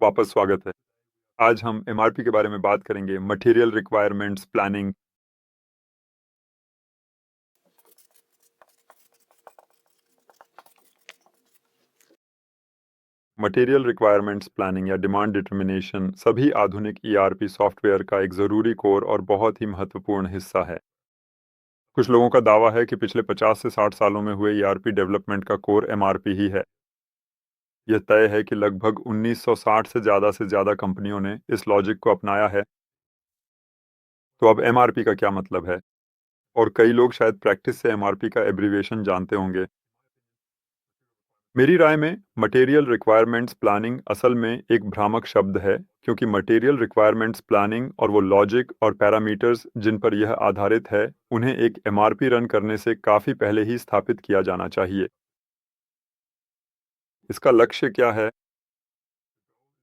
वापस स्वागत है। आज हम एमआरपी के बारे में बात करेंगे, material requirements planning. Material requirements planning या डिमांड डिटर्मिनेशन सभी आधुनिक ईआरपी सॉफ्टवेयर का एक ज़रूरी कोर और बहुत ही महत्वपूर्ण हिस्सा है। कुछ लोगों का दावा है कि पिछले 50 से 60 सालों में हुए ईआरपी डेवलपमेंट का कोर एमआरपी ही है। यह तय है कि लगभग 1960 से ज़्यादा कंपनियों ने इस लॉजिक को अपनाया है। तो अब एमआरपी का क्या मतलब है? और कई लोग शायद प्रैक्टिस से एमआरपी का एब्रीविएशन जानते होंगे। मेरी राय में मटेरियल रिक्वायरमेंट्स प्लानिंग असल में एक भ्रामक शब्द है, क्योंकि मटेरियल रिक्वायरमेंट्स प्लानिंग और वो लॉजिक और पैरामीटर्स जिन पर यह आधारित है, उन्हें एक एमआरपी रन करने से काफ़ी पहले ही स्थापित किया जाना चाहिए। इसका लक्ष्य क्या है?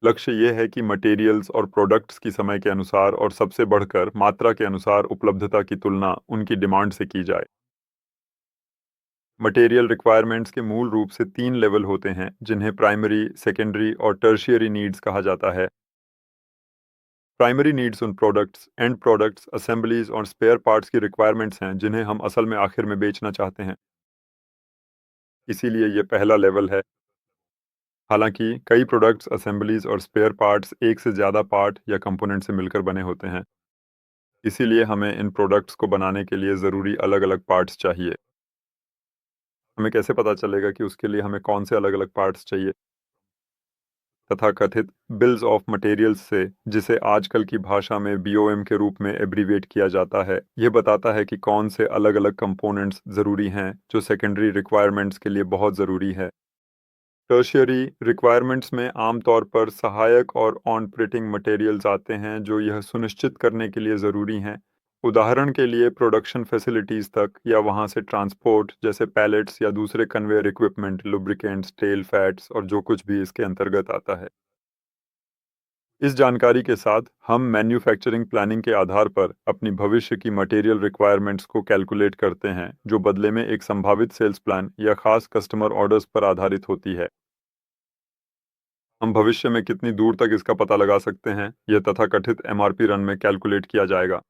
लक्ष्य ये है कि मटेरियल्स और प्रोडक्ट्स की समय के अनुसार और सबसे बढ़कर मात्रा के अनुसार उपलब्धता की तुलना उनकी डिमांड से की जाए। मटेरियल रिक्वायरमेंट्स के मूल रूप से 3 लेवल होते हैं, जिन्हें प्राइमरी, सेकेंडरी और टर्शियरी नीड्स कहा जाता है। प्राइमरी नीड्स उन प्रोडक्ट्स, एंड प्रोडक्ट्स, असेंबलीज और स्पेयर पार्ट्स की रिक्वायरमेंट्स हैं जिन्हें हम असल में आखिर में बेचना चाहते हैं। इसीलिए ये पहला लेवल है। हालांकि कई प्रोडक्ट्स, असेंबलीज और स्पेयर पार्ट्स एक से ज़्यादा पार्ट या कंपोनेंट से मिलकर बने होते हैं। इसीलिए हमें इन प्रोडक्ट्स को बनाने के लिए ज़रूरी अलग-अलग पार्ट्स चाहिए। हमें कैसे पता चलेगा कि उसके लिए हमें कौन से अलग-अलग पार्ट्स चाहिए? तथाकथित बिल्स ऑफ मटेरियल्स से, जिसे आजकल की भाषा में बीओएम के रूप में एब्रीविएट किया जाता है, यह बताता है कि कौन से अलग-अलग कंपोनेंट्स ज़रूरी हैं जो सेकेंडरी रिक्वायरमेंट्स के लिए बहुत ज़रूरी है। टर्शियरी रिक्वायरमेंट्स में आमतौर पर सहायक और ऑन-ऑपरेटिंग मटेरियल्स आते हैं जो यह सुनिश्चित करने के लिए ज़रूरी हैं। उदाहरण के लिए प्रोडक्शन फैसिलिटीज़ तक या वहाँ से ट्रांसपोर्ट, जैसे पैलेट्स या दूसरे conveyor equipment, lubricants, tail fats और जो कुछ भी इसके अंतर्गत आता है। इस जानकारी के साथ हम मैन्युफैक्चरिंग प्लानिंग के आधार पर अपनी भविष्य की मटेरियल रिक्वायरमेंट्स को कैलकुलेट करते हैं, जो बदले में एक संभावित सेल्स प्लान या खास कस्टमर ऑर्डर्स पर आधारित होती है। हम भविष्य में कितनी दूर तक इसका पता लगा सकते हैं, यह तथाकथित एमआरपी रन में कैलकुलेट किया जाएगा।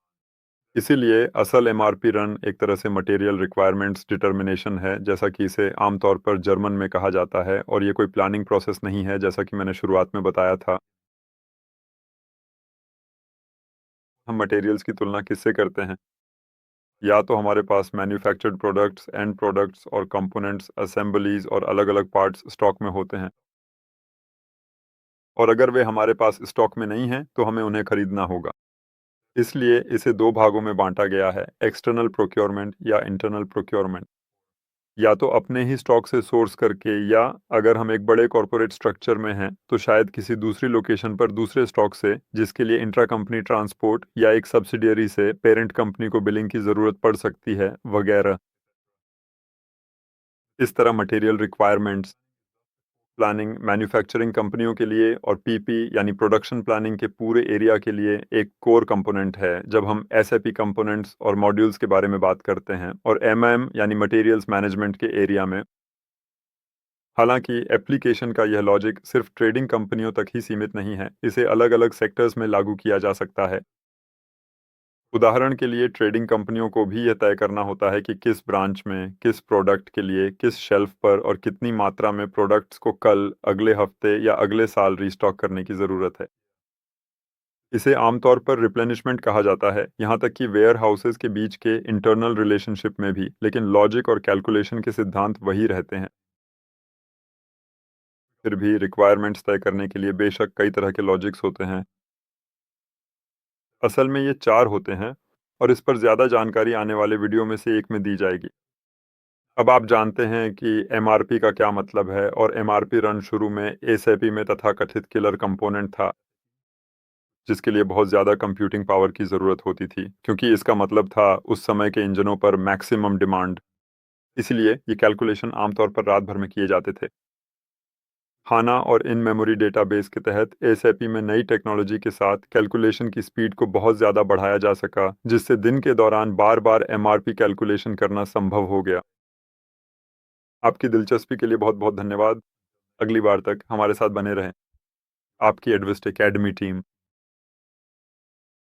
इसीलिए असल एमआरपी रन एक तरह से मटेरियल रिक्वायरमेंट्स डिटर्मिनेशन है, जैसा कि इसे आमतौर पर जर्मन में कहा जाता है, और ये कोई प्लानिंग प्रोसेस नहीं है, जैसा कि मैंने शुरुआत में बताया था। हम मटेरियल्स की तुलना किससे करते हैं? या तो हमारे पास मैन्युफैक्चर्ड प्रोडक्ट्स, एंड प्रोडक्ट्स और कंपोनेंट्स, असेंबलीज और अलग-अलग पार्ट्स स्टॉक में होते हैं, और अगर वे हमारे पास स्टॉक में नहीं हैं, तो हमें उन्हें खरीदना होगा। इसलिए इसे दो भागों में बांटा गया है, एक्सटर्नल प्रोक्योरमेंट या इंटरनल प्रोक्योरमेंट। या तो अपने ही स्टॉक से सोर्स करके, या अगर हम एक बड़े कॉरपोरेट स्ट्रक्चर में हैं, तो शायद किसी दूसरी लोकेशन पर दूसरे स्टॉक से, जिसके लिए इंट्रा कंपनी ट्रांसपोर्ट या एक सब्सिडियरी से पेरेंट कंपनी को बिलिंग की ज़रूरत पड़ सकती है, वगैरह। इस तरह मटेरियल रिक्वायरमेंट्स प्लानिंग मैन्युफैक्चरिंग कंपनियों के लिए और पीपी यानी प्रोडक्शन प्लानिंग के पूरे एरिया के लिए एक कोर कंपोनेंट है जब हम एसएपी कंपोनेंट्स और मॉड्यूल्स के बारे में बात करते हैं, और एमएम यानी मटेरियल्स मैनेजमेंट के एरिया में। हालांकि एप्लीकेशन का यह लॉजिक सिर्फ ट्रेडिंग कंपनियों तक ही सीमित नहीं है, इसे अलग-अलग सेक्टर्स में लागू किया जा सकता है। उदाहरण के लिए ट्रेडिंग कंपनियों को भी यह तय करना होता है कि किस ब्रांच में, किस प्रोडक्ट के लिए, किस शेल्फ पर और कितनी मात्रा में प्रोडक्ट्स को कल, अगले हफ्ते या अगले साल रीस्टॉक करने की ज़रूरत है। इसे आमतौर पर रिप्लेनिशमेंट कहा जाता है, यहाँ तक कि वेयर हाउसेस के बीच के इंटरनल रिलेशनशिप में भी, लेकिन लॉजिक और कैलकुलेशन के सिद्धांत वही रहते हैं। फिर भी रिक्वायरमेंट्स तय करने के लिए बेशक कई तरह के लॉजिक्स होते हैं। असल में ये 4 होते हैं, और इस पर ज़्यादा जानकारी आने वाले वीडियो में से एक में दी जाएगी। अब आप जानते हैं कि एमआरपी का क्या मतलब है, और एमआरपी रन शुरू में एसएपी में तथाकथित किलर कंपोनेंट था, जिसके लिए बहुत ज़्यादा कंप्यूटिंग पावर की ज़रूरत होती थी, क्योंकि इसका मतलब था उस समय के इंजनों पर मैक्सिमम डिमांड। इसलिए ये कैलकुलेशन आमतौर पर रात भर में किए जाते थे। हाना और इन मेमोरी डेटाबेस के तहत एसएपी में नई टेक्नोलॉजी के साथ कैलकुलेशन की स्पीड को बहुत ज़्यादा बढ़ाया जा सका, जिससे दिन के दौरान बार-बार एमआरपी कैलकुलेशन करना संभव हो गया। आपकी दिलचस्पी के लिए बहुत-बहुत धन्यवाद। अगली बार तक हमारे साथ बने रहें। आपकी एडवेस्ट एकेडमी टीम